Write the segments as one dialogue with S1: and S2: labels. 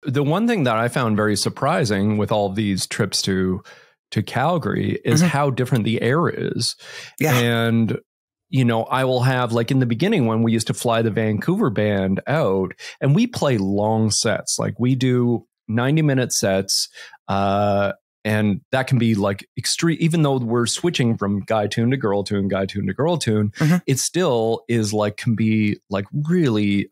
S1: the one thing that I found very surprising with all these trips to Calgary is how different the air is.
S2: Yeah.
S1: And, you know, I will have, like, in the beginning when we used to fly the Vancouver band out, and we play long sets, like we do 90-minute sets, and that can be like extreme, even though we're switching from guy tune to girl tune, it still is like, can be like really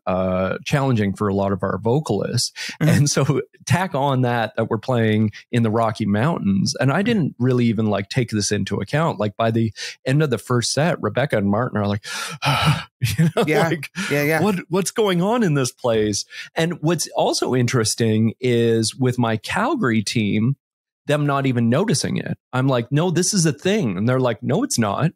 S1: challenging for a lot of our vocalists. And so tack on that we're playing in the Rocky Mountains. And I didn't really even like take this into account. Like by the end of the first set, Rebecca and Martin are like, you know, what's going on in this place? And what's also interesting is with my Calgary team, them not even noticing it. I'm like, no, this is a thing. And they're like, no, it's not.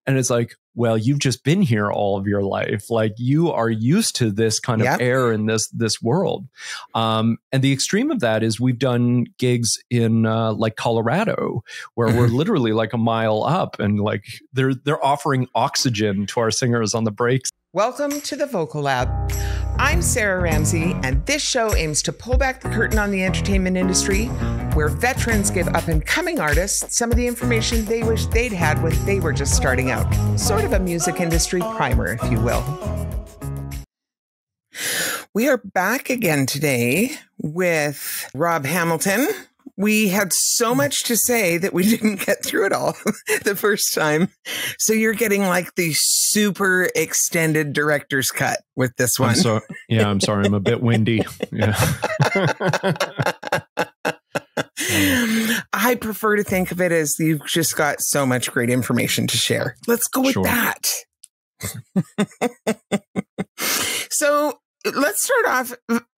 S1: And it's like, well, you've just been here all of your life. Like, you are used to this kind of air in this world. And the extreme of that is we've done gigs in like Colorado, where we're literally like a mile up, and like they're offering oxygen to our singers on the breaks.
S2: Welcome to the Vocal Lab. I'm Sarah Ramsey, and this show aims to pull back the curtain on the entertainment industry, where veterans give up-and-coming artists some of the information they wish they'd had when they were just starting out. Sort of a music industry primer, if you will. We are back again today with Rob Hamilton. We had so much to say that we didn't get through it all the first time. So you're getting like the super extended director's cut with this one.
S1: I'm sorry. I'm a bit windy. Yeah.
S2: I prefer to think of it as you've just got so much great information to share. Let's go with that. So let's start off.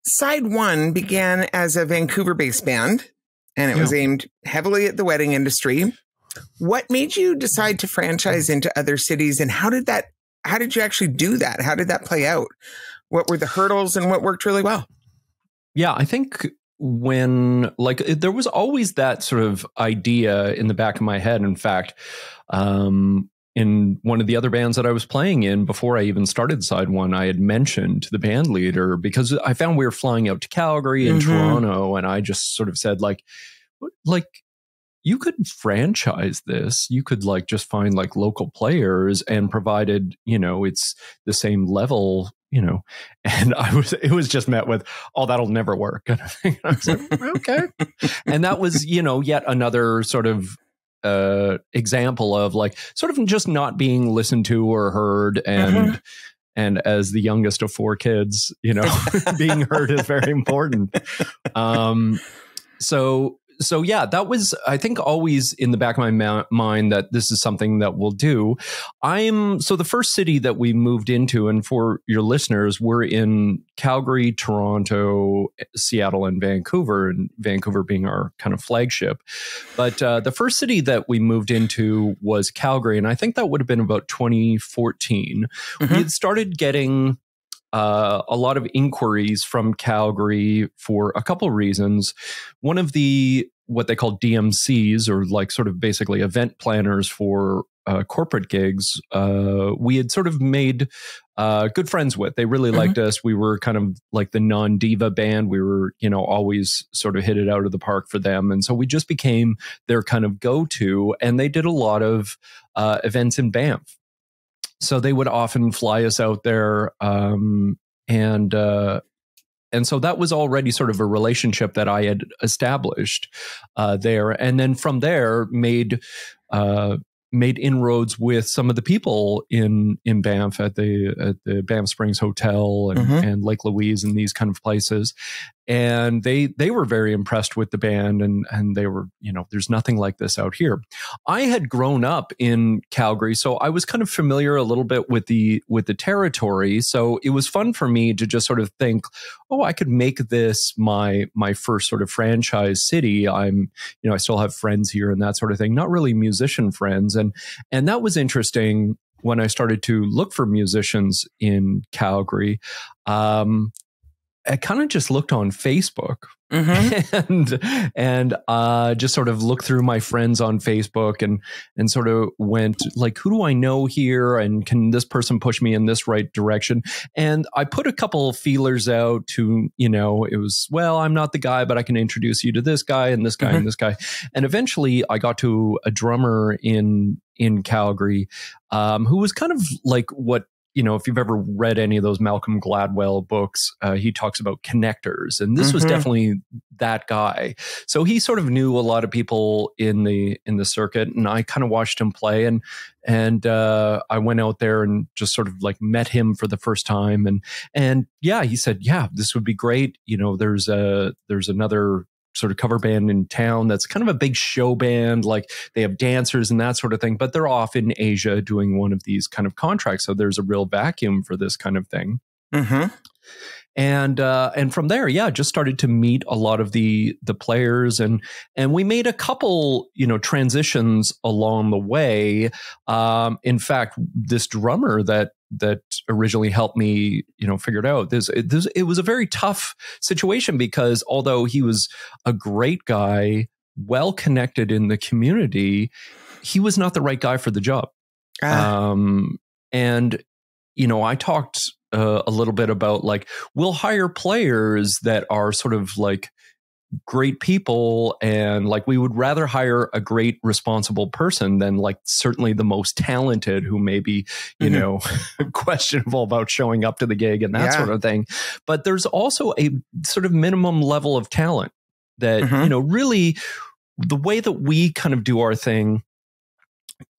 S2: Side one began as a Vancouver-based band, and it was aimed heavily at the wedding industry. What made you decide to franchise into other cities, and how did you actually do that? How did that play out? What were the hurdles and what worked really well?
S1: Yeah, I think there was always that sort of idea in the back of my head. In fact, in one of the other bands that I was playing in before I even started Side One, I had mentioned to the band leader, because I found we were flying out to Calgary and Toronto, and I just sort of said, like you could franchise this. You could like just find like local players, and provided, you know, it's the same level, you know. And it was just met with, oh, that'll never work. And I was like, okay. And that was, you know, yet another sort of example of like sort of just not being listened to or heard, and as the youngest of 4 kids, you know, being heard is very important. So yeah, that was, I think, always in the back of my mind that this is something that we'll do. So the first city that we moved into, and for your listeners, we're in Calgary, Toronto, Seattle, and Vancouver being our kind of flagship. But the first city that we moved into was Calgary, and I think that would have been about 2014. We had started getting a lot of inquiries from Calgary for a couple of reasons. One of what they call DMCs, or like sort of basically event planners for corporate gigs, we had sort of made good friends with. They really liked us. We were kind of like the non-diva band. We were, you know, always sort of hit it out of the park for them. And so we just became their kind of go-to, and they did a lot of events in Banff. So they would often fly us out there, and so that was already sort of a relationship that I had established there, and then from there made inroads with some of the people in Banff at the Banff Springs Hotel and Lake Louise and these kind of places. And they were very impressed with the band, and they were, you know, there's nothing like this out here. I had grown up in Calgary, so I was kind of familiar a little bit with the territory. So it was fun for me to just sort of think, oh, I could make this my first sort of franchise city. I still have friends here and that sort of thing, not really musician friends. And that was interesting when I started to look for musicians in Calgary. I kind of just looked on Facebook
S2: Mm-hmm.
S1: and just sort of looked through my friends on Facebook and sort of went like, who do I know here? And can this person push me in this right direction? And I put a couple of feelers out to, it was, well, I'm not the guy, but I can introduce you to this guy and this guy and this guy. And eventually I got to a drummer in Calgary, who was kind of like what, if you've ever read any of those Malcolm Gladwell books, he talks about connectors, and this was definitely that guy. So he sort of knew a lot of people in the circuit, and I kind of watched him play, and I went out there and just sort of like met him for the first time, and yeah, he said, yeah, this would be great. There's another sort of cover band in town that's kind of a big show band, like they have dancers and that sort of thing, but they're off in Asia doing one of these kind of contracts, so there's a real vacuum for this kind of thing. And from there, yeah, just started to meet a lot of the players, and we made a couple transitions along the way. In fact, this drummer that originally helped me, figure it out. It was a very tough situation because although he was a great guy, well connected in the community, he was not the right guy for the job. And I talked a little bit about like, we'll hire players that are sort of like great people, and like we would rather hire a great responsible person than like certainly the most talented who may be questionable about showing up to the gig and that sort of thing. But there's also a sort of minimum level of talent that really the way that we kind of do our thing,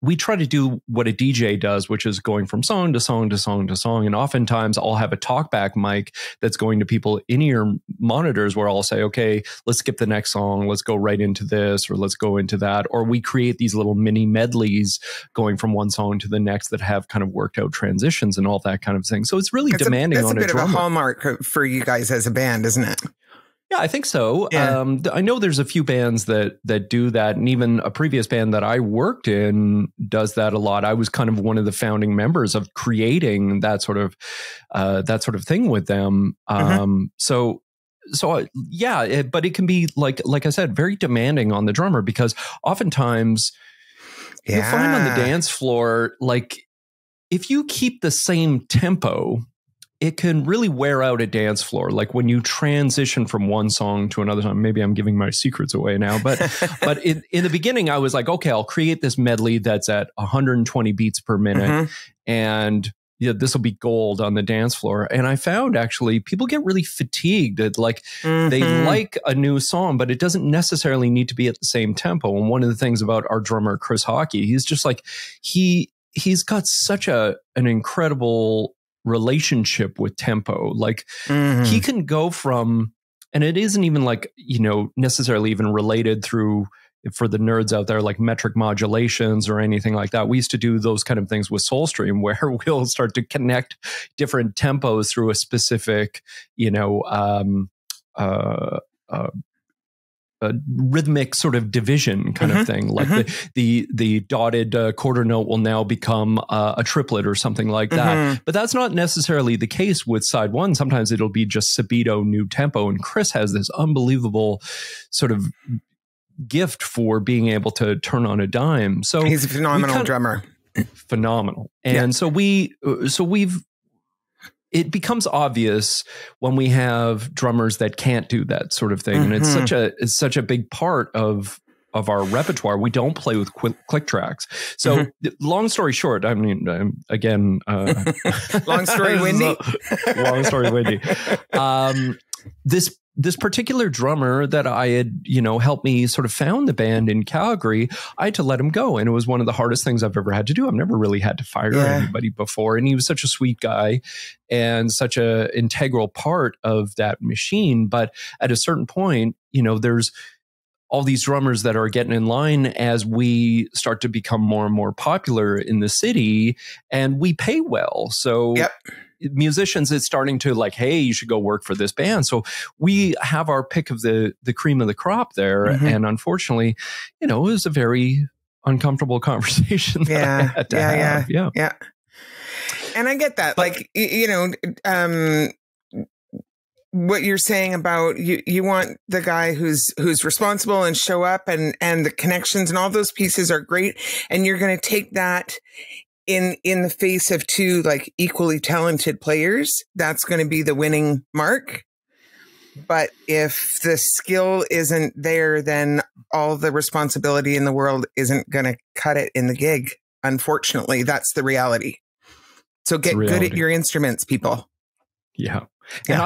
S1: we try to do what a DJ does, which is going from song to song to song to song. And oftentimes I'll have a talkback mic that's going to people in-ear monitors where I'll say, okay, let's skip the next song. Let's go right into this, or let's go into that. Or we create these little mini medleys going from one song to the next that have kind of worked out transitions and all that kind of thing. So it's really demanding on a drummer.
S2: That's a bit of a hallmark for you guys as a band, isn't it?
S1: Yeah, I think so.
S2: Yeah.
S1: I know there's a few bands that do that, and even a previous band that I worked in does that a lot. I was kind of one of the founding members of creating that sort of thing with them. So yeah, but it can be like I said, very demanding on the drummer, because oftentimes you'll find on the dance floor, like if you keep the same tempo, it can really wear out a dance floor. Like when you transition from one song to another song, maybe I'm giving my secrets away now, but in the beginning I was like, okay, I'll create this medley that's at 120 beats per minute, and this will be gold on the dance floor. And I found actually people get really fatigued at like they like a new song, but it doesn't necessarily need to be at the same tempo. And one of the things about our drummer, Chris Hockey, he's just like, he's got such an incredible relationship with tempo. Like he can go from, and it isn't even like, necessarily even related through, for the nerds out there, like metric modulations or anything like that. We used to do those kind of things with Soulstream, where we'll start to connect different tempos through a specific, a rhythmic sort of division kind of thing. Like the dotted quarter note will now become a triplet or something like that. But that's not necessarily the case with side one. Sometimes it'll be just subito new tempo. And Chris has this unbelievable sort of gift for being able to turn on a dime. So
S2: he's a phenomenal drummer.
S1: Phenomenal. And so it becomes obvious when we have drummers that can't do that sort of thing. And it's such a big part of our repertoire. We don't play with click tracks. So long story short, I mean, again,
S2: long story windy.
S1: Long story windy. This particular drummer that I had, helped me sort of found the band in Calgary, I had to let him go. And it was one of the hardest things I've ever had to do. I've never really had to fire anybody before. And he was such a sweet guy and such an integral part of that machine. But at a certain point, there's all these drummers that are getting in line as we start to become more and more popular in the city, and we pay well. So musicians, it's starting to like, hey, you should go work for this band. So we have our pick of the cream of the crop there. And unfortunately, it was a very uncomfortable conversation that I had to have. Yeah.
S2: And I get that. But, like, what you're saying about you want the guy who's responsible and show up, and the connections and all those pieces are great. And you're going to take that in the face of two like equally talented players. That's going to be the winning mark. But if the skill isn't there, then all the responsibility in the world isn't going to cut it in the gig. Unfortunately, that's the reality. So get good at your instruments, people.
S1: Yeah. And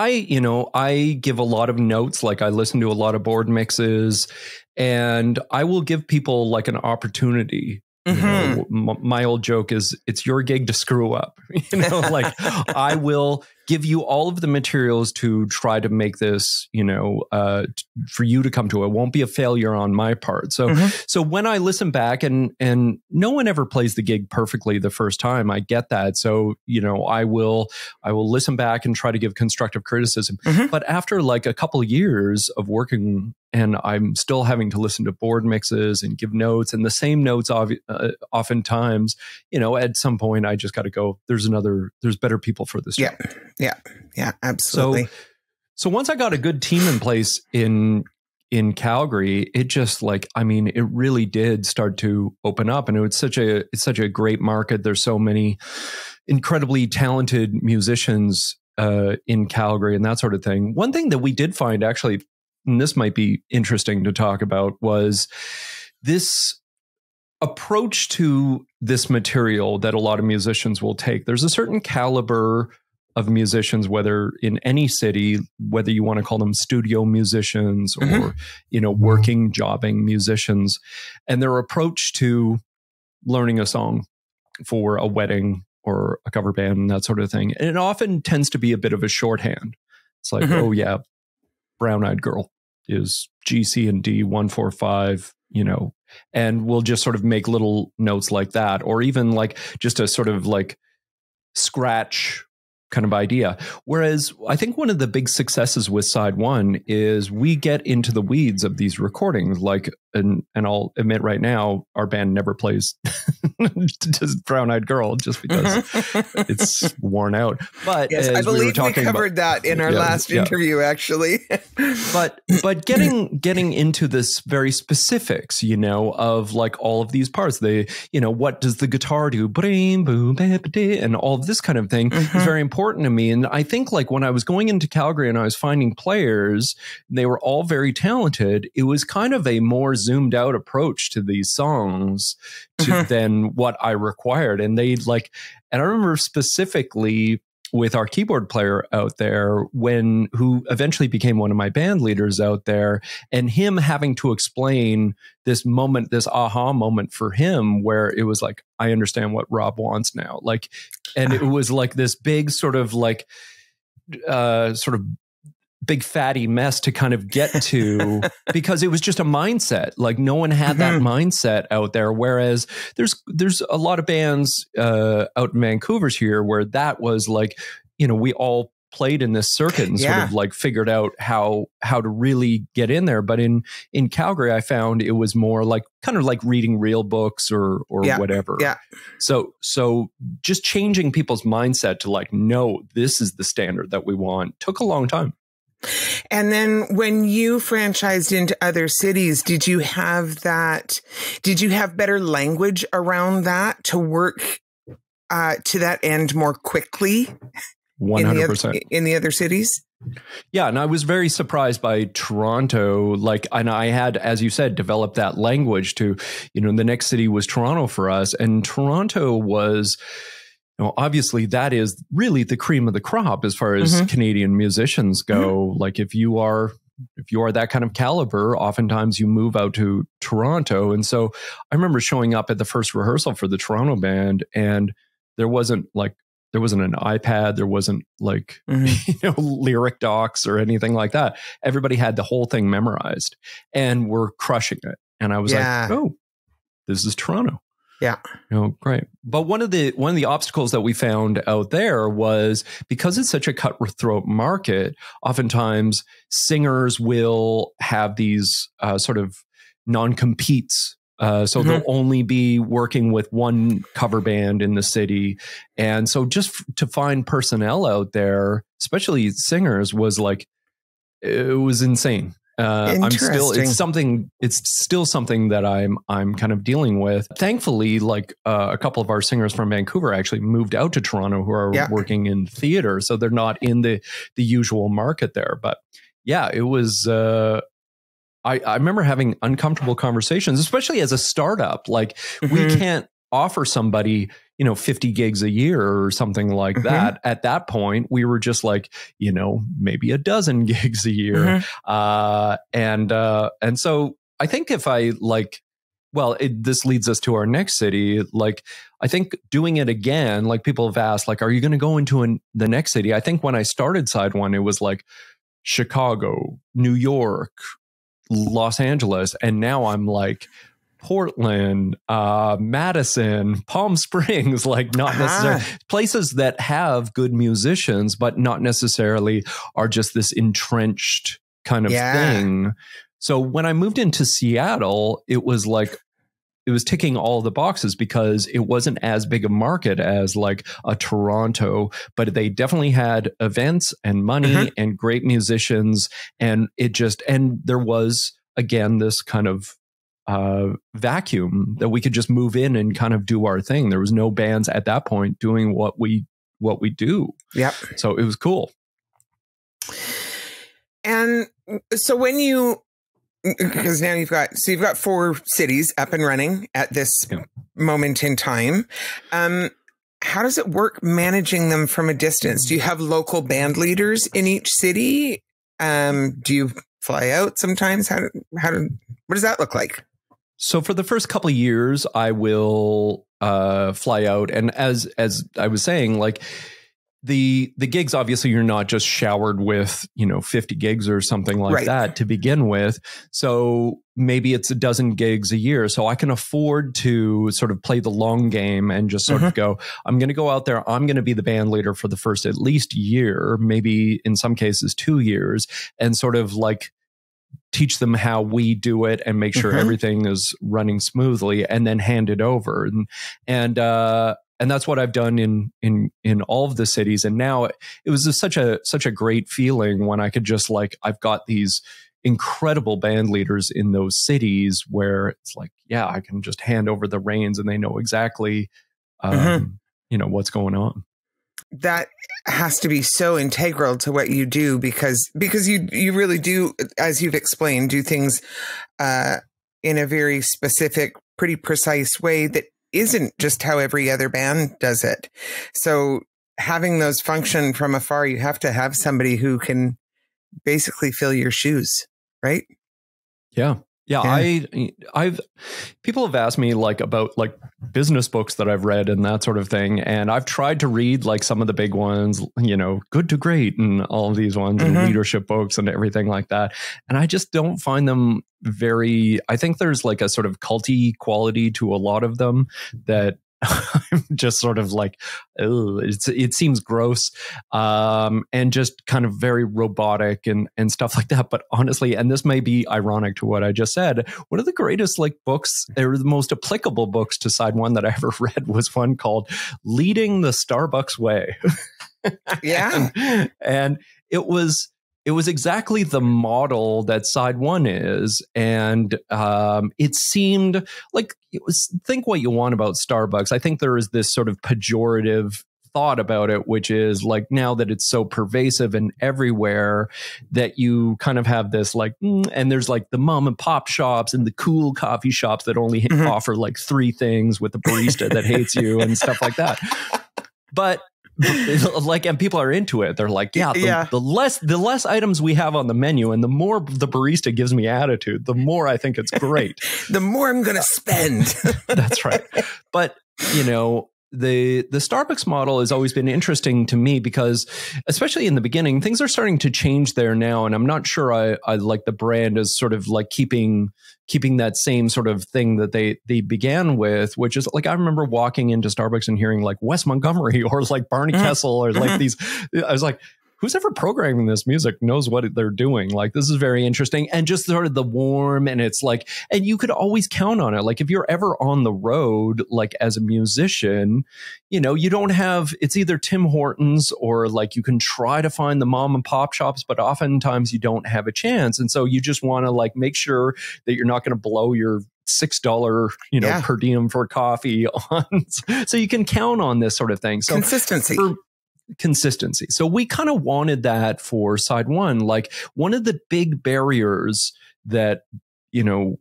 S1: I give a lot of notes. Like I listen to a lot of board mixes, and I will give people like an opportunity. You know, my old joke is it's your gig to screw up. You know, like I will give you all of the materials to try to make this, you know, for you to come to. It won't be a failure on my part. So, so when I listen back, and no one ever plays the gig perfectly the first time, I get that. So, you know, I will listen back and try to give constructive criticism. But after like a couple of years of working, and I'm still having to listen to board mixes and give notes, and the same notes oftentimes, you know, at some point I just got to go, there's better people for this job. Yeah, absolutely. So once I got a good team in place in Calgary, it just like, I mean, it really did start to open up, and it's such a great market. There's so many incredibly talented musicians in Calgary and that sort of thing. One thing that we did find, actually, and this might be interesting to talk about, was this approach to this material that a lot of musicians will take. There's a certain caliber of musicians, whether in any city, whether you want to call them studio musicians or, you know, working, jobbing musicians, and their approach to learning a song for a wedding or a cover band and that sort of thing. And it often tends to be a bit of a shorthand. It's like, oh yeah, Brown Eyed Girl is G, C, and D 145, you know, and we'll just sort of make little notes like that, or even like just a sort of like scratch kind of idea. Whereas I think one of the big successes with Side One is we get into the weeds of these recordings. Like, and I'll admit right now, our band never plays just Brown Eyed Girl just because it's worn out. But
S2: yes, I believe we covered that in our last interview, actually.
S1: but getting into this very specifics, you know, of like all of these parts. They, you know, what does the guitar do? And all of this kind of thing is very important to me. And I think like when I was going into Calgary and I was finding players, they were all very talented. It was kind of a more zoomed out approach to these songs than what I required. And they like, and I remember specifically with our keyboard player out there, who eventually became one of my band leaders out there, and him having to explain this moment, this aha moment for him, where it was like, I understand what Rob wants now. Like, and it was like this big sort of like, big fatty mess to kind of get to because it was just a mindset. Like no one had that mindset out there. Whereas there's a lot of bands out in Vancouver's here where that was like, you know, we all played in this circuit and sort of like figured out how to really get in there. But in Calgary, I found it was more like kind of like reading real books or whatever. Yeah. So just changing people's mindset to like, no, this is the standard that we want took a long time.
S2: And then when you franchised into other cities, did you have better language around that to work to that end more quickly?
S1: 100%
S2: in the other cities?
S1: Yeah. And I was very surprised by Toronto. Like, and I had, as you said, developed that language to, you know, the next city was Toronto for us. And Toronto was, you know, obviously that is really the cream of the crop as far as Canadian musicians go. Like if you are that kind of caliber, oftentimes you move out to Toronto. And so I remember showing up at the first rehearsal for the Toronto band, and there wasn't an iPad. There wasn't like, you know, lyric docs or anything like that. Everybody had the whole thing memorized and were crushing it. And I was like, oh, this is Toronto.
S2: Yeah.
S1: Oh, great. But one of the obstacles that we found out there was because it's such a cutthroat market, oftentimes singers will have these sort of non-competes. So they'll only be working with one cover band in the city. And so just to find personnel out there, especially singers, was like it was insane.
S2: Interesting.
S1: It's still something that I'm kind of dealing with. Thankfully, like a couple of our singers from Vancouver actually moved out to Toronto who are working in theater. So they're not in the usual market there. But yeah, it was, I remember having uncomfortable conversations, especially as a startup. Like we can't offer somebody, 50 gigs a year or something like that. At that point, we were just like, maybe a dozen gigs a year. And so I think if I this leads us to our next city. Like, I think doing it again, like people have asked, like, are you going to go into the next city? I think when I started Side One, it was like Chicago, New York, Los Angeles. And now I'm like, Portland, Madison, Palm Springs, like not necessarily places that have good musicians, but not necessarily are just this entrenched kind of thing. So when I moved into Seattle, it was like, it was ticking all the boxes because it wasn't as big a market as like a Toronto, but they definitely had events and money and great musicians. And there was, again, this kind of vacuum that we could just move in and kind of do our thing. There was no bands at that point doing what we do. Yep. So it was cool.
S2: And so because now you've got 4 cities up and running at this moment in time. How does it work managing them from a distance? Do you have local band leaders in each city? Do you fly out sometimes? What does that look like?
S1: So for the first couple of years, I will fly out. And as I was saying, like the gigs, obviously you're not just showered with, 50 gigs or something like that to begin with. So maybe it's a dozen gigs a year. So I can afford to sort of play the long game and just sort of go, I'm going to go out there. I'm going to be the band leader for the first at least year, maybe in some cases 2 years, and sort of like teach them how we do it and make sure everything is running smoothly, and then hand it over. And that's what I've done in all of the cities. And now it was just such a great feeling when I could just like, I've got these incredible band leaders in those cities where it's like, yeah, I can just hand over the reins and they know exactly, what's going on.
S2: That has to be so integral to what you do because you really do, as you've explained, do things in a very specific, pretty precise way that isn't just how every other band does it. So having those function from afar, you have to have somebody who can basically fill your shoes, right?
S1: Yeah. I've people have asked me like about like business books that I've read and that sort of thing, and I've tried to read like some of the big ones, Good to Great and all of these ones and leadership books and everything like that, and I just don't find them very. I think there's like a sort of culty quality to a lot of them that I'm just sort of like, oh, it seems gross, and just kind of very robotic and stuff like that. But honestly, and this may be ironic to what I just said, one of the greatest like books, or the most applicable books to Side One that I ever read was one called "Leading the Starbucks Way." and it was exactly the model that Side One is. And it seemed like, think what you want about Starbucks. I think there is this sort of pejorative thought about it, which is like, now that it's so pervasive and everywhere, that you kind of have this like, and there's like the mom and pop shops and the cool coffee shops that only offer like 3 things with a barista that hates you and stuff like that. But like, and people are into it. They're like, the less items we have on the menu and the more the barista gives me attitude, the more I think it's great.
S2: The more I'm going to spend.
S1: That's right. But, the Starbucks model has always been interesting to me because, especially in the beginning, things are starting to change there now. And I'm not sure I like the brand as sort of like keeping that same sort of thing that they began with, which is like, I remember walking into Starbucks and hearing like Wes Montgomery or like Barney Kessel or like these, I was like, who's ever programming this music knows what they're doing. Like, this is very interesting. And just sort of the warm, and it's like, and you could always count on it. Like, if you're ever on the road, like as a musician, you know, you don't have, it's either Tim Hortons or like you can try to find the mom and pop shops, but oftentimes you don't have a chance. And so you just want to like make sure that you're not going to blow your $6, you know, per diem for coffee on, so you can count on this sort of thing. So consistency. So we kind of wanted that for Side One. Like, one of the big barriers that, you know,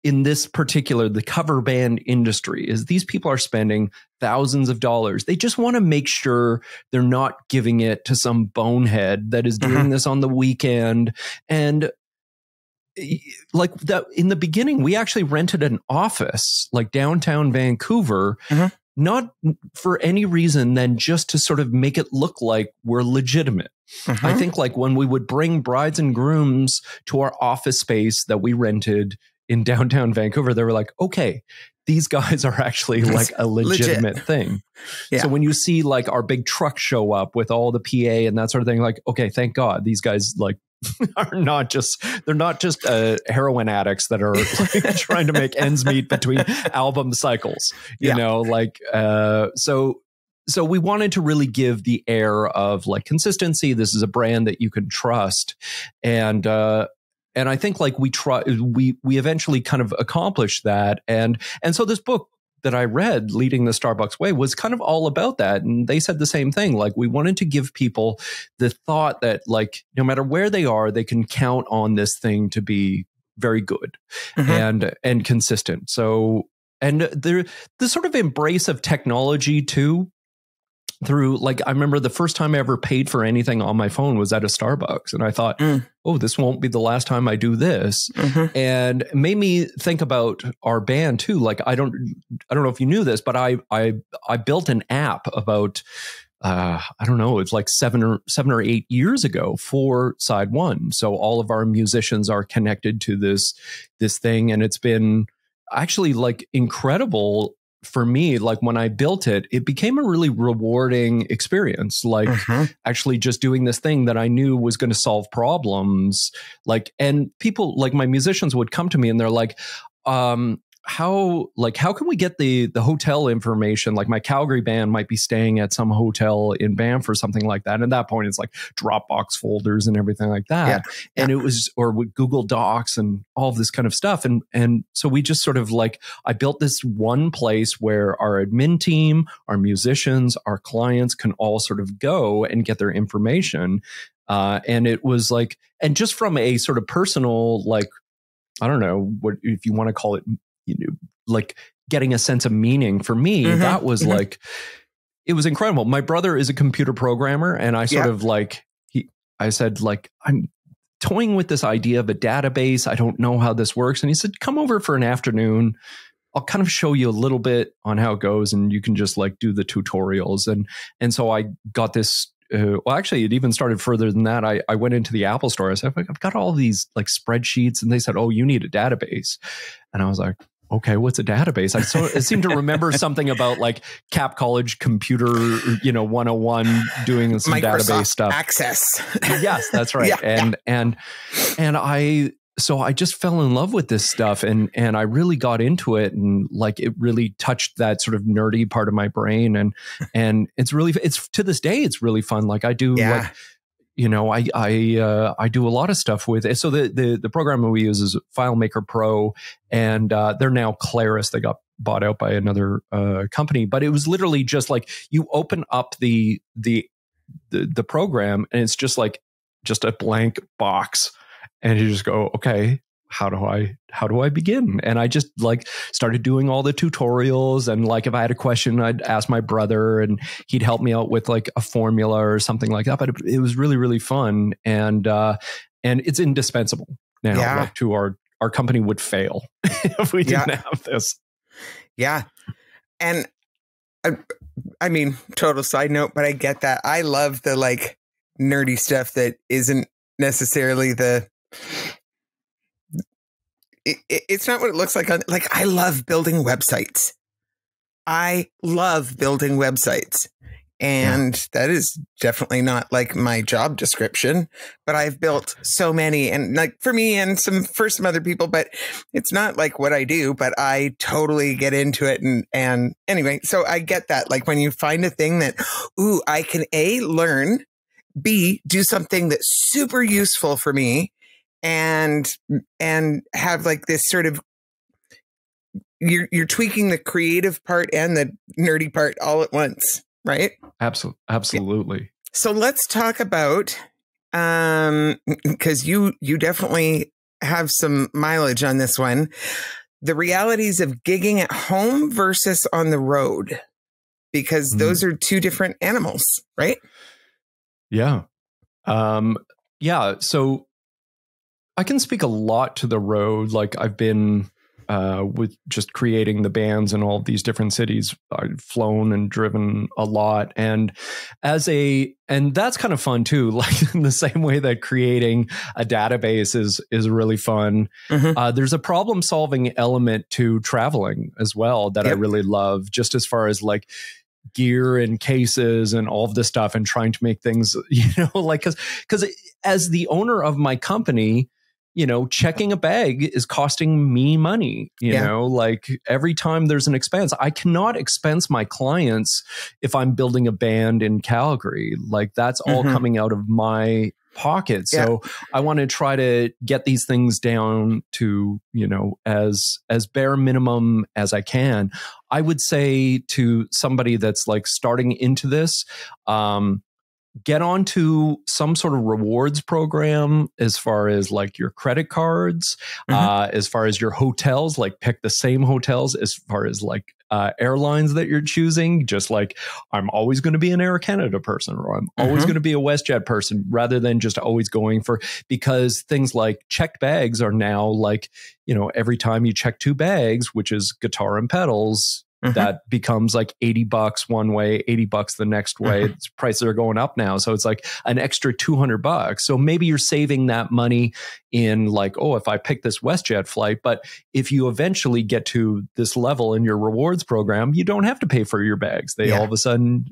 S1: in this particular, the cover band industry, is these people are spending thousands of dollars. They just want to make sure they're not giving it to some bonehead that is doing this on the weekend. And like that, in the beginning, we actually rented an office like downtown Vancouver, not for any reason than just to sort of make it look like we're legitimate. I think like when we would bring brides and grooms to our office space that we rented in downtown Vancouver, they were like, okay, these guys are actually like a legitimate thing. So when you see like our big truck show up with all the PA and that sort of thing, like, okay, thank God these guys like they're not just heroin addicts that are like, trying to make ends meet between album cycles, you know, like, so we wanted to really give the air of like consistency. This is a brand that you can trust. And I think like we eventually kind of accomplished that. And so this book that I read, Leading the Starbucks Way, was kind of all about that. And they said the same thing. Like, we wanted to give people the thought that like, no matter where they are, they can count on this thing to be very good and consistent. So, and the sort of embrace of technology too, through like, I remember the first time I ever paid for anything on my phone was at a Starbucks. And I thought, oh, this won't be the last time I do this. And it made me think about our band too. Like, I don't know if you knew this, but I built an app about, I don't know, it's like 7 or 8 years ago for Side One. So all of our musicians are connected to this thing. And it's been actually like incredible for me. Like, when I built it, it became a really rewarding experience. Like, actually just doing this thing that I knew was going to solve problems. Like, and people like my musicians would come to me and they're like, how can we get the hotel information? Like, my Calgary band might be staying at some hotel in Banff or something like that. And at that point, it's like Dropbox folders and everything like that. And it was, or with Google Docs and all of this kind of stuff. And so we just sort of like, I built this one place where our admin team, our musicians, our clients can all sort of go and get their information. And it was like, and just from a sort of personal, like, I don't know what, if you want to call it, you know, like getting a sense of meaning for me, that was like, it was incredible. My brother is a computer programmer, and I sort of like, I said like, I'm toying with this idea of a database. I don't know how this works. And he said, come over for an afternoon. I'll kind of show you a little bit on how it goes, and you can just like do the tutorials. And so I got this. Well, actually, it even started further than that. I went into the Apple store. I said, I've got all these like spreadsheets, and they said, oh, you need a database. And I was like, okay, what's a database? I seem to remember something about like Cap College computer, you know, 101 doing some Microsoft database stuff.
S2: Access.
S1: Yes, that's right. And so I just fell in love with this stuff, and I really got into it, and like it really touched that sort of nerdy part of my brain, and it's to this day it's really fun. Like I do like, you know, I do a lot of stuff with it. So the program that we use is FileMaker Pro, and they're now Claris. They got bought out by another company, but it was literally just like you open up the program, and it's just a blank box. And you just go, okay, how do I begin? And I just like started doing all the tutorials. And like, if I had a question, I'd ask my brother and he'd help me out with like a formula or something like that. But it was really, really fun. And it's indispensable now. Like, to our company would fail if we didn't have this.
S2: Yeah. And I mean, total side note, but I get that. I love the like nerdy stuff that isn't necessarily it's not what it looks like. Like, I love building websites. And that is definitely not like my job description, but I've built so many, and like for me and for some other people, but it's not like what I do, but I totally get into it. And anyway, so I get that. Like when you find a thing that, ooh, I can A, learn, B, do something that's super useful for me, and have like this sort of, you're tweaking the creative part and the nerdy part all at once. Right?
S1: Absolutely.
S2: So let's talk about, because you definitely have some mileage on this one, the realities of gigging at home versus on the road, because those are two different animals, right?
S1: Yeah. So I can speak a lot to the road. Like I've been with just creating the bands in all of these different cities. I've flown and driven a lot. And that's kind of fun too, like in the same way that creating a database is really fun. There's a problem solving element to traveling as well that I really love, just as far as like gear and cases and all of this stuff and trying to make things, like, because as the owner of my company, checking a bag is costing me money, like every time there's an expense. I cannot expense my clients if I'm building a band in Calgary. Like that's all coming out of my pocket. So I want to try to get these things down to, as bare minimum as I can. I would say to somebody that's like starting into this, get onto some sort of rewards program as far as like your credit cards, as far as your hotels, like pick the same hotels as far as like airlines that you're choosing. Just like I'm always going to be an Air Canada person, or I'm always going to be a WestJet person, rather than just always going for, because things like checked bags are now like, every time you check 2 bags, which is guitar and pedals, that becomes like $80 one way, $80 the next way. Prices are going up now. So it's like an extra $200. So maybe you're saving that money in like, oh, if I pick this WestJet flight, but if you eventually get to this level in your rewards program, you don't have to pay for your bags. They all of a sudden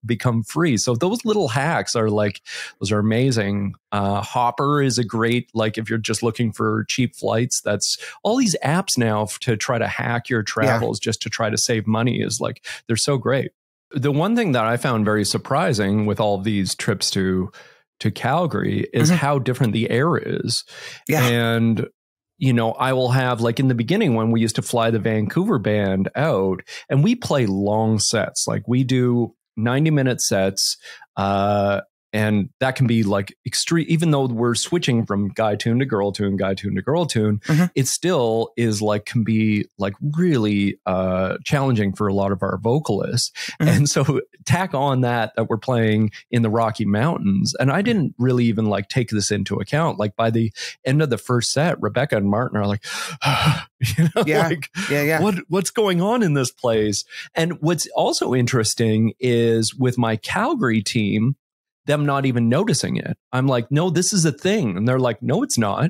S1: become free. So those little hacks are like, those are amazing. Hopper is a great, like if you're just looking for cheap flights, that's all these apps now to try to hack your travels, just to try to save money, is like, they're so great. The one thing that I found very surprising with all of these trips to Calgary is how different the air is. And I will have, like in the beginning when we used to fly the Vancouver band out, and we play long sets, like we do 90-minute sets, and that can be like extreme, even though we're switching from guy tune to girl tune, guy tune to girl tune, it still is like, can be like really challenging for a lot of our vocalists. And so tack on that we're playing in the Rocky Mountains. And I didn't really even like take this into account. Like by the end of the first set, Rebecca and Martin are like, what's going on in this place? And what's also interesting is with my Calgary team, them not even noticing it. I'm like, no, this is a thing. And they're like, no, it's not.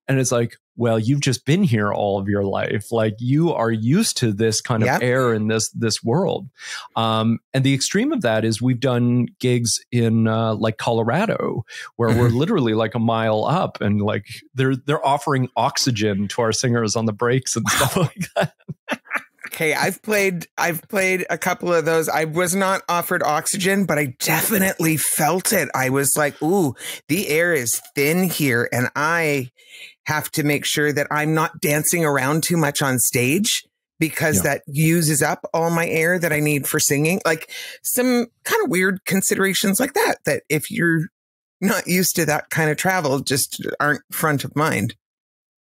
S1: And it's like, well, you've just been here all of your life. Like you are used to this kind of air in this world. And the extreme of that is we've done gigs in like Colorado, where we're literally like a mile up, and like they're offering oxygen to our singers on the breaks and stuff like that.
S2: Okay, I've played a couple of those. I was not offered oxygen, but I definitely felt it. I was like, ooh, the air is thin here, and I have to make sure that I'm not dancing around too much on stage, because that uses up all my air that I need for singing. Like some kind of weird considerations like that if you're not used to that kind of travel, just aren't front of mind.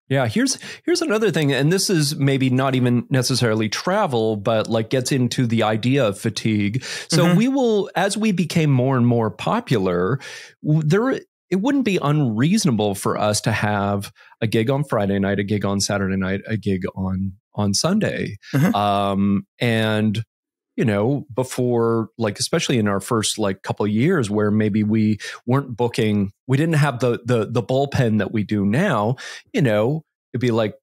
S1: Yeah, here's another thing, and this is maybe not even necessarily travel, but like gets into the idea of fatigue. So we will, as we became more and more popular, it wouldn't be unreasonable for us to have a gig on Friday night, a gig on Saturday night, a gig on Sunday. And before, like, especially in our first like couple of years where maybe we weren't booking, we didn't have the bullpen that we do now, it'd be like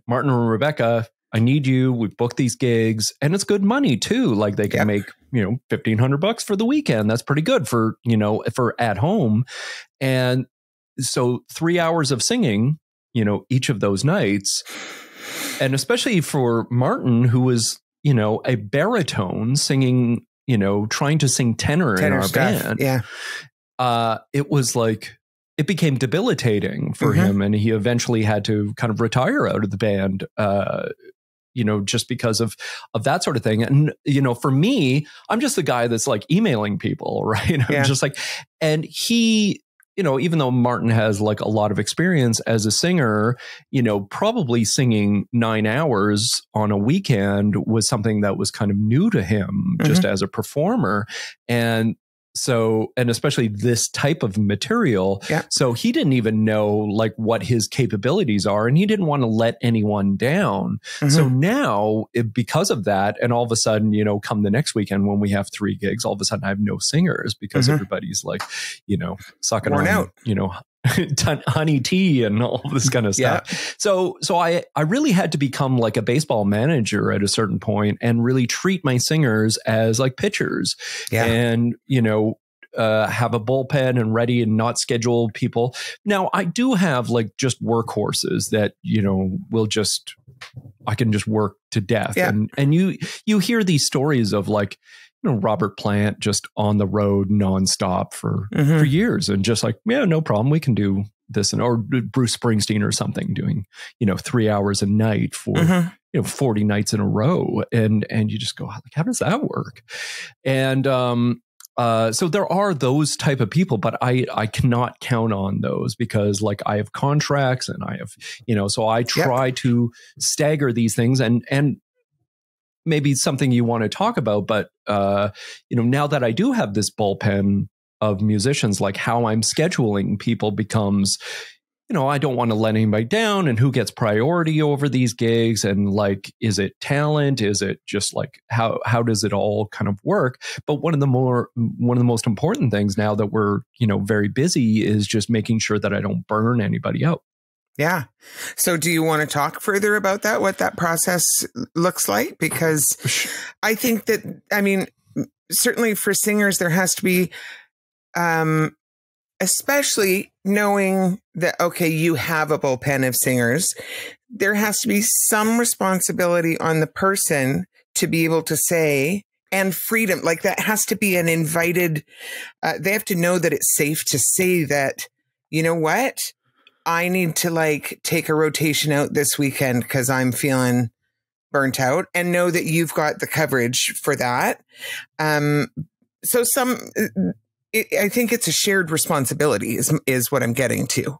S1: Martin and Rebecca, I need you. We've booked these gigs, and it's good money too. Like they can make, $1,500 for the weekend. That's pretty good for, for at home. And so 3 hours of singing, each of those nights. And especially for Martin, who was, a baritone singing, trying to sing tenor in our band.
S2: Yeah.
S1: It was like, it became debilitating for him. And he eventually had to kind of retire out of the band, just because of that sort of thing. And, for me, I'm just the guy that's like emailing people, right? I'm just like, and he, even though Martin has like a lot of experience as a singer, probably singing 9 hours on a weekend was something that was kind of new to him just as a performer. And so, and especially this type of material. Yeah. So he didn't even know like what his capabilities are, and he didn't want to let anyone down. So now, because of that, and all of a sudden, come the next weekend when we have 3 gigs, all of a sudden I have no singers because everybody's like, sucking
S2: worn
S1: on,
S2: out.
S1: honey tea and all this kind of stuff. Yeah. So I really had to become like a baseball manager at a certain point and really treat my singers as like pitchers and, have a bullpen and ready and not schedule people. Now I do have like just workhorses that, I can just work to death. Yeah. And you hear these stories of like, Robert Plant just on the road nonstop for years and just like, yeah, no problem. We can do this. Or Bruce Springsteen or something doing, 3 hours a night for, 40 nights in a row. And you just go, like, how does that work? And, so there are those type of people, but I cannot count on those because like I have contracts and I have, so I try to stagger these things and maybe something you want to talk about, but, now that I do have this bullpen of musicians, like how I'm scheduling people becomes, I don't want to let anybody down and who gets priority over these gigs. And like, is it talent? Is it just like, how does it all kind of work? But one of the most important things now that we're, very busy is just making sure that I don't burn anybody out.
S2: Yeah. So do you want to talk further about that, what that process looks like? Because I think that, certainly for singers, there has to be, especially knowing that, okay, you have a bullpen of singers, there has to be some responsibility on the person to be able to say, and freedom, like that has to be an invited, they have to know that it's safe to say that, you know what? I need to like take a rotation out this weekend because I'm feeling burnt out, and know that you've got the coverage for that. So I think it's a shared responsibility is what I'm getting to.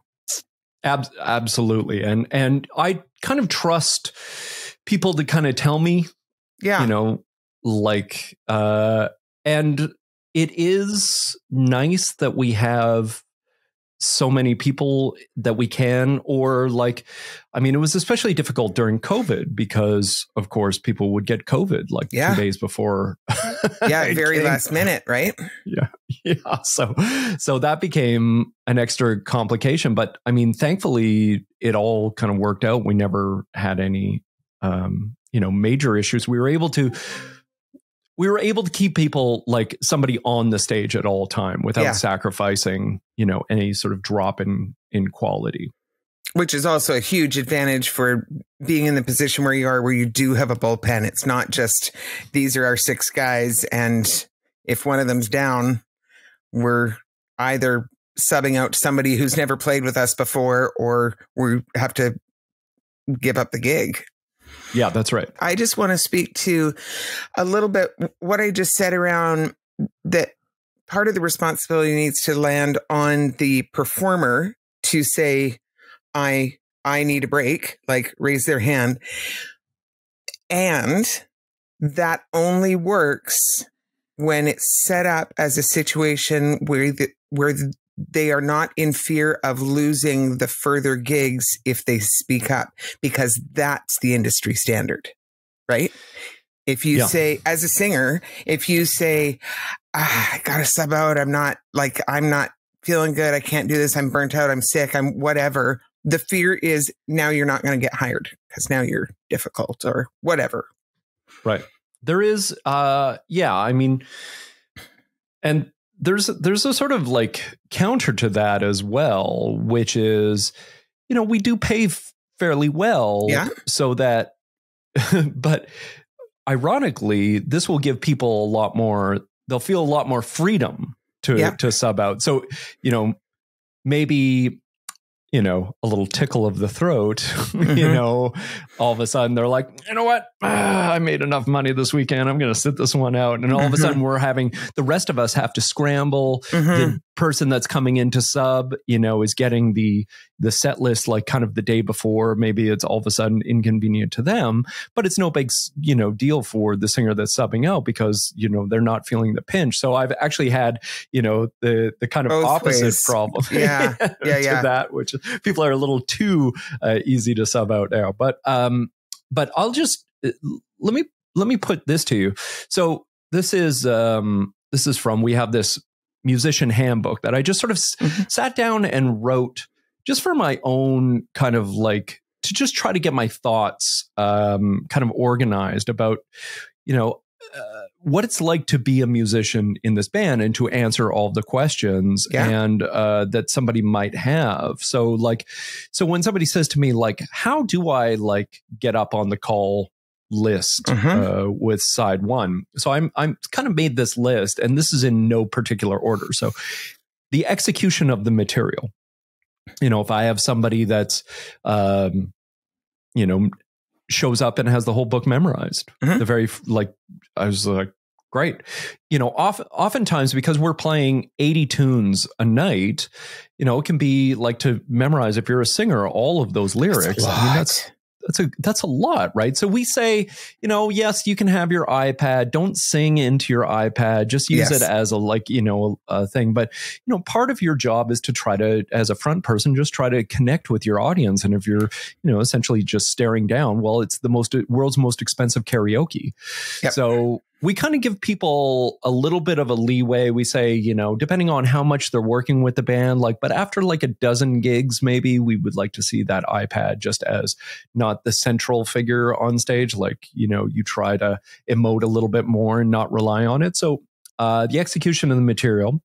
S1: Absolutely. And I kind of trust people to kind of tell me, and it is nice that we have so many people that we can, or like, it was especially difficult during COVID because of course people would get COVID like 2 days before.
S2: Very last minute, right?
S1: Yeah. So that became an extra complication, but thankfully it all kind of worked out. We never had any, major issues. We were able to keep people like somebody on the stage at all time without sacrificing, any sort of drop in quality.
S2: Which is also a huge advantage for being in the position where you are, where you do have a bullpen. It's not just, these are our 6 guys, and if one of them's down, we're either subbing out to somebody who's never played with us before, or we have to give up the gig.
S1: Yeah, that's right.
S2: I just want to speak to a little bit what I just said around that part of the responsibility needs to land on the performer to say, I need a break, like raise their hand. And that only works when it's set up as a situation where they are not in fear of losing the further gigs if they speak up, because that's the industry standard, right? If you say, as a singer, if you say, I got to sub out, I'm not feeling good, I can't do this, I'm burnt out, I'm sick, I'm whatever, the fear is now you're not going to get hired because now you're difficult or whatever.
S1: Right. There is, I mean, and there's a sort of like counter to that as well, which is, we do pay fairly well, so that, but ironically, this will give people a lot more, they'll feel a lot more freedom to sub out. So, maybe, a little tickle of the throat, all of a sudden they're like, you know what? I made enough money this weekend. I'm going to sit this one out. And all of a sudden we're having, the rest of us have to scramble. The person that's coming in to sub, is getting the set list like kind of the day before. Maybe it's all of a sudden inconvenient to them, but it's no big, deal for the singer that's subbing out because, they're not feeling the pinch. So I've actually had, the kind of
S2: both
S1: opposite
S2: ways.
S1: problem
S2: to
S1: that, which people are a little too easy to sub out now. But I'll just, let me put this to you. So this is from, we have this musician handbook that I just sort of sat down and wrote just for my own kind of like, to just try to get my thoughts kind of organized about, what it's like to be a musician in this band and to answer all the questions and that somebody might have. So when somebody says to me, like, how do I like get up on the call list with side one? So I'm kind of made this list, and this is in no particular order. So the execution of the material, if I have somebody that's, shows up and has the whole book memorized, the very, like, I was like, great. Oftentimes because we're playing 80 tunes a night, it can be like to memorize, if you're a singer, all of those lyrics. I mean, that's a lot, right? So we say, yes, you can have your iPad. Don't sing into your iPad. Just use it as a thing. But, part of your job is to try to, as a front person, just try to connect with your audience. And if you're, essentially just staring down, well, it's the world's most expensive karaoke. Yep. So we kind of give people a little bit of a leeway. We say, depending on how much they're working with the band, but after like a dozen gigs, maybe we would like to see that iPad just as not the central figure on stage. You try to emote a little bit more and not rely on it. So the execution of the material.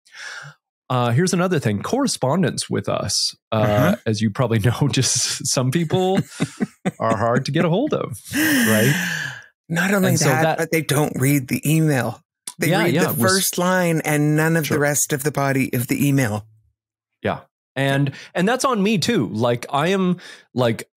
S1: Here's another thing, correspondence with us. As you probably know, just some people are hard to get a hold of, right?
S2: Not only that, but they don't read the email. They read the first line and none of the rest of the body of the email. Yeah.
S1: And that's on me too.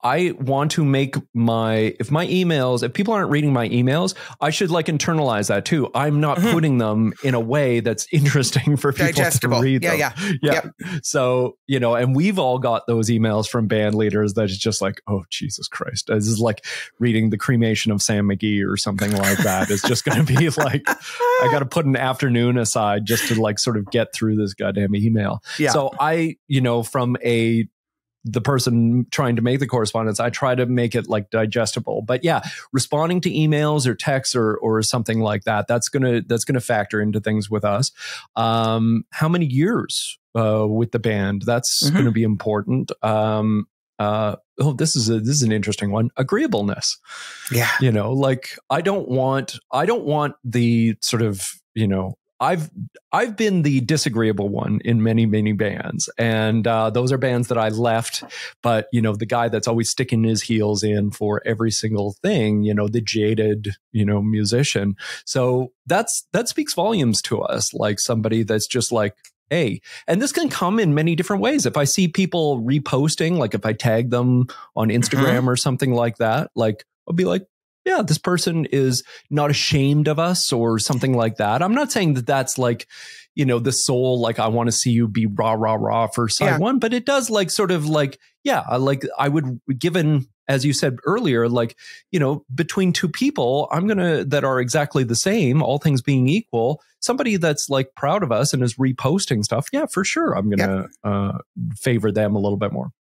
S1: I want to make if my emails, if people aren't reading my emails, I should internalize that too. I'm not putting them in a way that's interesting for people to read them. Yeah. Yep. So, and we've all got those emails from band leaders that is just like, oh, Jesus Christ. This is like reading the cremation of Sam McGee or something like that. It's just going to be like, I got to put an afternoon aside just to sort of get through this goddamn email. Yeah. So from the person trying to make the correspondence, I try to make it digestible. But yeah, responding to emails or texts or something like that, that's gonna factor into things with us. How many years with the band? That's going to be important. This is an interesting one. Agreeableness. Yeah. I don't want the sort of, I've been the disagreeable one in many, many bands. And those are bands that I left. But, the guy that's always sticking his heels in for every single thing, the jaded, musician. So that speaks volumes to us, like somebody that's just like, hey, and this can come in many different ways. If I see people reposting, if I tag them on Instagram or something like that, I'll be like, yeah, this person is not ashamed of us or something like that. I'm not saying that that's the soul, I want to see you be rah, rah, rah for side one, but it does I would, given, as you said earlier, between two people, that are exactly the same, all things being equal, somebody that's proud of us and is reposting stuff. Yeah, for sure. I'm going to favor them a little bit more.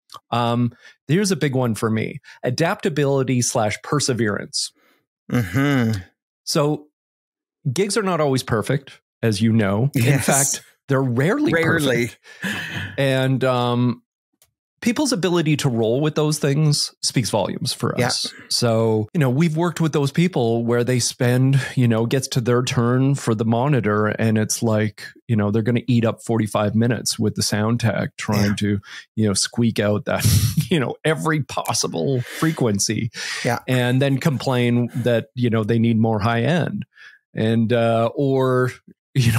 S1: Here's a big one for me: adaptability / perseverance. So gigs are not always perfect, as you know. Yes. In fact, they're rarely perfect. And people's ability to roll with those things speaks volumes for us. So, we've worked with those people where they spend, gets to their turn for the monitor and it's like, they're going to eat up 45 minutes with the sound tech trying to, squeak out that, every possible frequency and then complain that, they need more high end and, or,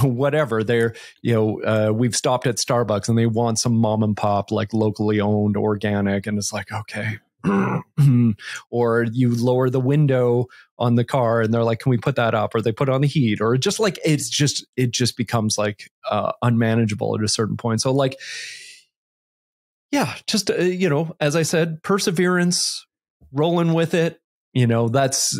S1: whatever they're, we've stopped at Starbucks and they want some mom and pop, like locally owned organic. And it's like, okay. Or you lower the window on the car and they're like, can we put that up? Or they put on the heat or just like, it just becomes like unmanageable at a certain point. So like, just, as I said, perseverance, rolling with it. That's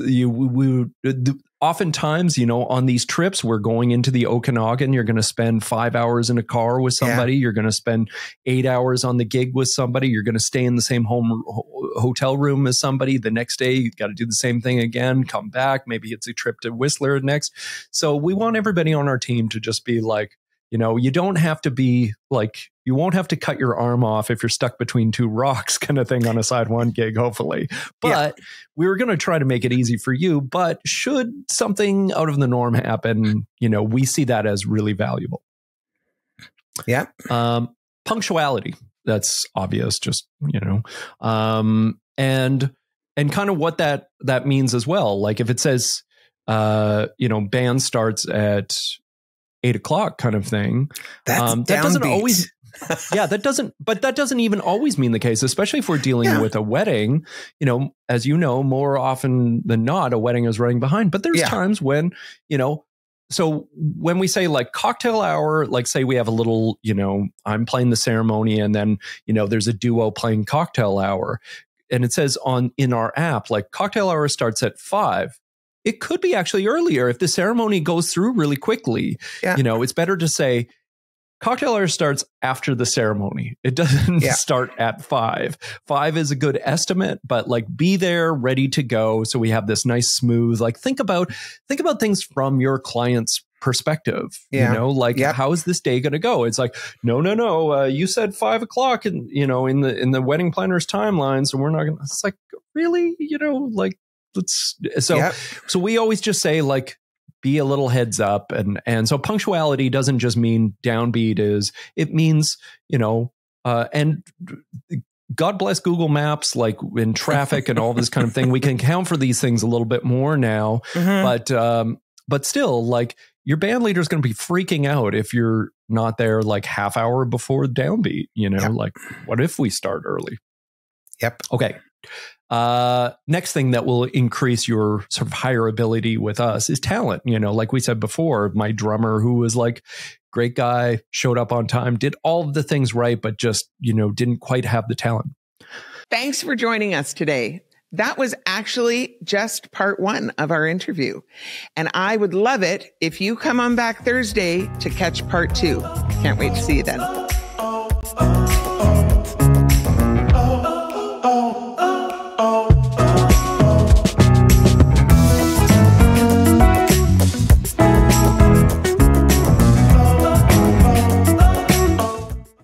S1: oftentimes, on these trips, we're going into the Okanagan. You're going to spend 5 hours in a car with somebody. You're going to spend 8 hours on the gig with somebody. You're going to stay in the same hotel room as somebody. The next day, you got to do the same thing again, come back. Maybe it's a trip to Whistler next. So we want everybody on our team to just be like, you don't have to be like, you won't have to cut your arm off if you're stuck between two rocks kind of thing on a Side One gig, hopefully. But we were going to try to make it easy for you. But should something out of the norm happen, we see that as really valuable.
S2: Yeah.
S1: Punctuality. That's obvious, just, and kind of what that means as well. Like if it says, band starts at 8 o'clock kind of thing.
S2: That
S1: doesn't always, that doesn't even always mean the case, especially if we're dealing with a wedding. As more often than not, a wedding is running behind. But there's times when, so when we say like cocktail hour, like say we have a little, I'm playing the ceremony and then, there's a duo playing cocktail hour. And it says in our app, like cocktail hour starts at 5. It could be actually earlier if the ceremony goes through really quickly. It's better to say cocktail hour starts after the ceremony. It doesn't start at 5. 5 is a good estimate, but like be there ready to go. So we have this nice smooth, like think about things from your client's perspective, how is this day going to go? It's like, no. You said 5 o'clock and, in the wedding planner's timeline. So we're not going to, it's like, really, so we always just say like, be a little heads up. And so punctuality doesn't just mean downbeat it means, and God bless Google Maps, like in traffic and all this kind of thing. We can account for these things a little bit more now, but still like your band leader is going to be freaking out if you're not there like half hour before downbeat, like what if we start early?
S2: Yep.
S1: Okay. Next thing that will increase your sort of hireability with us is talent. Like we said before, my drummer who was like great guy, showed up on time, did all of the things right, but just, didn't quite have the talent.
S2: Thanks for joining us today. That was actually just part 1 of our interview. And I would love it if you come on back Thursday to catch part 2. Can't wait to see you then.